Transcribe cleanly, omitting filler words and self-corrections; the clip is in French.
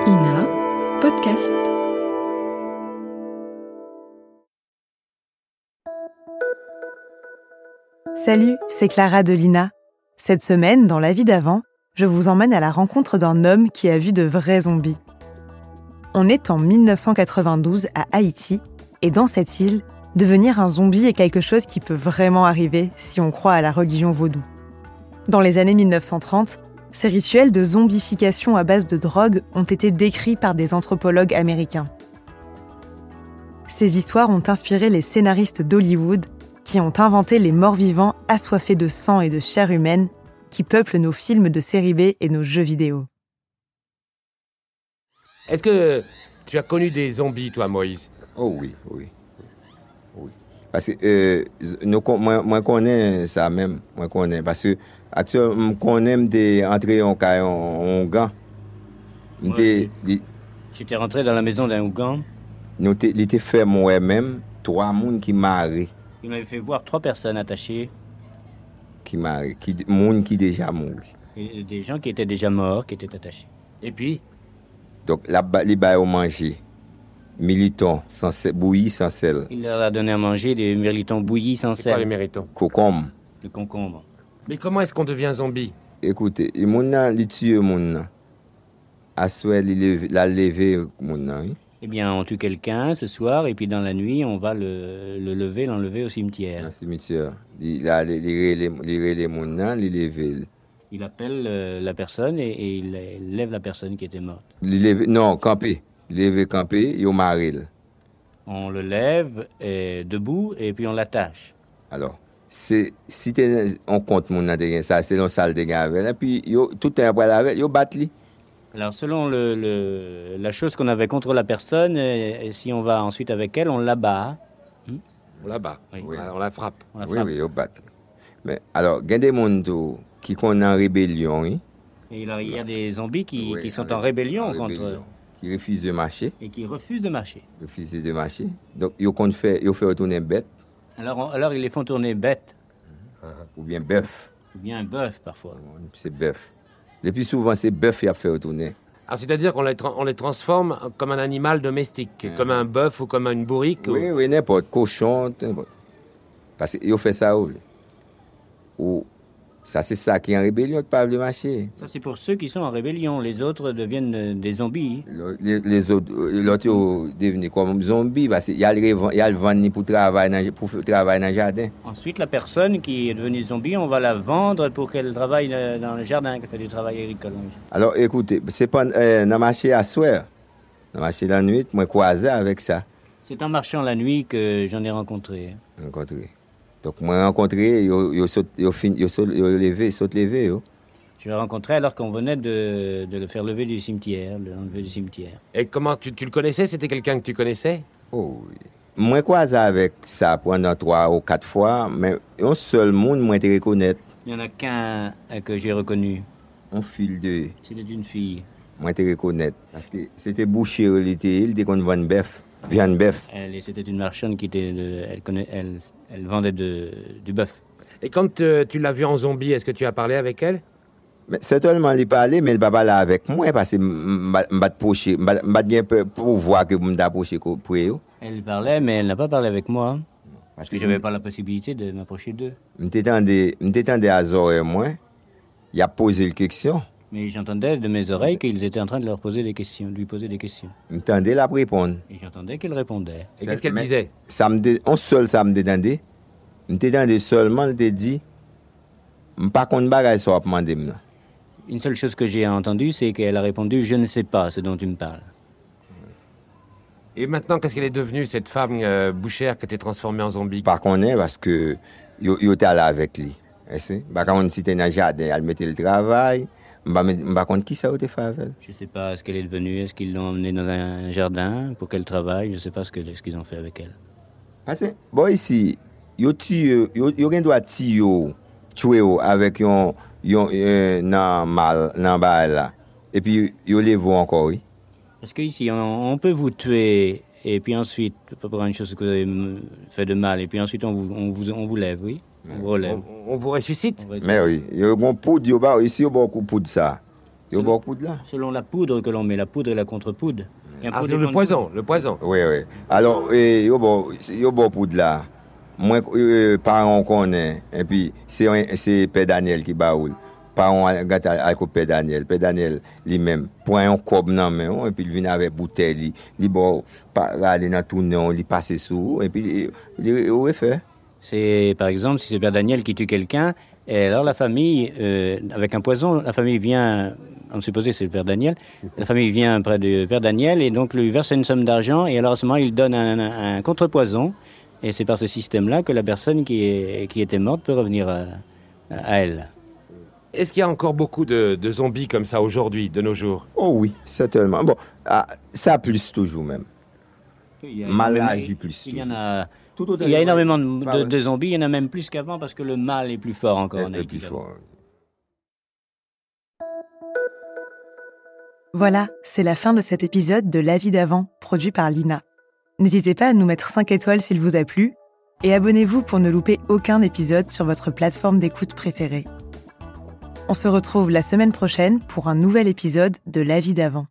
INA Podcast. Salut, c'est Clara de l'INA. Cette semaine, dans La vie d'avant, je vous emmène à la rencontre d'un homme qui a vu de vrais zombies. On est en 1992 à Haïti, et dans cette île, devenir un zombie est quelque chose qui peut vraiment arriver si on croit à la religion vaudou. Dans les années 1930, ces rituels de zombification à base de drogue ont été décrits par des anthropologues américains. Ces histoires ont inspiré les scénaristes d'Hollywood qui ont inventé les morts-vivants assoiffés de sang et de chair humaine qui peuplent nos films de série B et nos jeux vidéo. Est-ce que tu as connu des zombies, toi, Moïse? Oh oui. Parce que moi connais ça même, moi connais parce que actuellement je connais des entrées en Ougan. J'étais rentré dans la maison d'un Ougan. Il était fait moi-même 3 personnes qui marient. Il m'avait fait voir 3 personnes attachées. Qui marient, qui déjà mouru. Et des gens qui étaient déjà morts, qui étaient attachés. Et puis? Donc là-bas, les bails ont mangé. Militons bouillis sans sel. Il leur a donné à manger des méritons bouillis sans C'est quoi les sel. méritons? Concombre. De concombre. Mais comment est-ce qu'on devient zombie? Écoutez, les gens les tuent moun. Assoir la lever moun. Eh bien, on tue quelqu'un ce soir, et puis dans la nuit, on va l'enlever au cimetière. Dans le cimetière. Les moun, les lever. Il appelle la personne et il lève la personne qui était morte. Non, camper. Lever camper, yo maril. On le lève debout et puis on l'attache. Alors, si on compte mon nan ça, c'est dans salle de gavel et puis yo tout un après la yo bat li. Alors, selon la chose qu'on avait contre la personne, et si on va ensuite avec elle, on l'abat. On la bat, Oui. On la frappe. On la frappe. Oui, yo bat. Mais alors, il y a des gens qui sont en rébellion, hein, Et il y a des zombies qui Oui, sont en rébellion contre qui refusent de marcher, et qui refusent de marcher. Donc yo fait retourner bête Alors ils les font tourner bêtes, ou bien bœuf. ou bien un bœuf parfois. C'est bœuf. Le plus souvent c'est bœuf qui a fait retourner. Alors, c'est-à-dire qu'on les transforme comme un animal domestique, comme un bœuf ou comme une bourrique. Oui, n'importe, cochon, n'importe. Parce que yo fait ça ou ça c'est ça qui est en rébellion qui pas veut marcher. Ça, c'est pour ceux qui sont en rébellion. Les autres deviennent des zombies. Les autres deviennent comme zombies parce qu'il y a le vendre pour travailler dans le jardin. Ensuite, la personne qui est devenue zombie, on va la vendre pour qu'elle travaille dans le jardin, qu'elle fait du travail agricole. Alors écoutez, c'est pas dans le marché à soir. Dans le marché la nuit, moi croisé avec ça. C'est en marchant la nuit que j'en ai rencontré. Rencontré. Donc moi rencontré, yo levé. Je l'ai rencontré alors qu'on venait de le faire lever du cimetière, de l'enlever du cimetière. Et comment tu le connaissais? C'était quelqu'un que tu connaissais? Oh oui. Moi croisé avec ça pendant 3 ou 4 fois, mais un seul monde moi te reconnaître. Il n'y en a qu'un que j'ai reconnu. On fil de C'était une fille. moi te reconnaître parce que c'était boucher il était qu'on vend bœuf, viande bœuf. C'était une marchande qui était, elle vendait du bœuf. Et quand tu l'as vue en zombie, est-ce que tu as parlé avec elle? Mais certainement il parlait mais il pas parler avec moi parce que m'bat pocher, m'bat bien pour voir que m'da pocher pour eux. Elle parlait, mais elle n'a pas parlé avec moi. Parce Parce que j'avais pas la possibilité de m'approcher d'eux. m'étendais à oreilles moi. Il a posé une question. Mais j'entendais de mes oreilles qu'ils étaient en train de lui poser des questions. M'étendais la répondre. Et j'entendais qu'ils répondaient. Et qu'est-ce qu'elle Mais disait? Ça me détendait. M'étendais seulement, il te dit m'pas contre bagaille ça demander moi. Une seule chose que j'ai entendue, c'est qu'elle a répondu « Je ne sais pas ce dont tu me parles ». Et maintenant, qu'est-ce qu'elle est devenue, cette femme bouchère qui était transformée en zombie? Par contre parce que yo était là avec lui. Est-ce? Bah quand on était dans le jardin, elle mettait le travail. M'pas contre qui ça a été fait avec elle. Je ne sais pas ce qu'elle est devenue. Est-ce qu'ils l'ont emmenée dans un jardin pour qu'elle travaille? Je ne sais pas ce qu'ils ont fait avec elle. Parce que bon ici, yo gen doit tuer avec yon nan bal là. Et puis yo les voit encore oui. Parce qu'ici, on peut vous tuer et puis ensuite, pour une chose que vous avez fait de mal, et puis ensuite on vous lève, oui? On vous relève. On vous ressuscite? Mais oui, yo gon poudre yo ba ici yo beaucoup poudre ça. Yo bon poudre là. Selon la poudre que l'on met, la poudre et la contre-poudre. Il y a un Ah, poudre et le contre-poudre. poison. Oui, oui. Alors, yo bon poudre là. Moi, parents connaissent. Et puis, c'est Père Daniel qui baoule. Parents gâtent avec Père Daniel. Père Daniel lui-même prend un cob dans main et puis il vient avec bouteille. Il bon aller dans tout non, il passe sous et puis il refait. C'est, par exemple, si c'est Père Daniel qui tue quelqu'un, et alors la famille, avec un poison, la famille vient, on supposait que c'est le Père Daniel, la famille vient près du Père Daniel et donc lui verse une somme d'argent et alors à ce moment il donne un contrepoison et c'est par ce système-là que la personne qui était morte peut revenir à elle. Est-ce qu'il y a encore beaucoup de zombies comme ça aujourd'hui, de nos jours? Oh oui, certainement. Bon, ça plus toujours même. Mal agi plus Il y en toujours. a, Tout autant il y a que- énormément Pas vrai. de zombies, il y en a même plus qu'avant parce que le mal est plus fort encore en Le Haïti. plus fort. Voilà, c'est la fin de cet épisode de La vie d'avant, produit par Lina. N'hésitez pas à nous mettre 5 étoiles s'il vous a plu, et abonnez-vous pour ne louper aucun épisode sur votre plateforme d'écoute préférée. On se retrouve la semaine prochaine pour un nouvel épisode de La vie d'avant.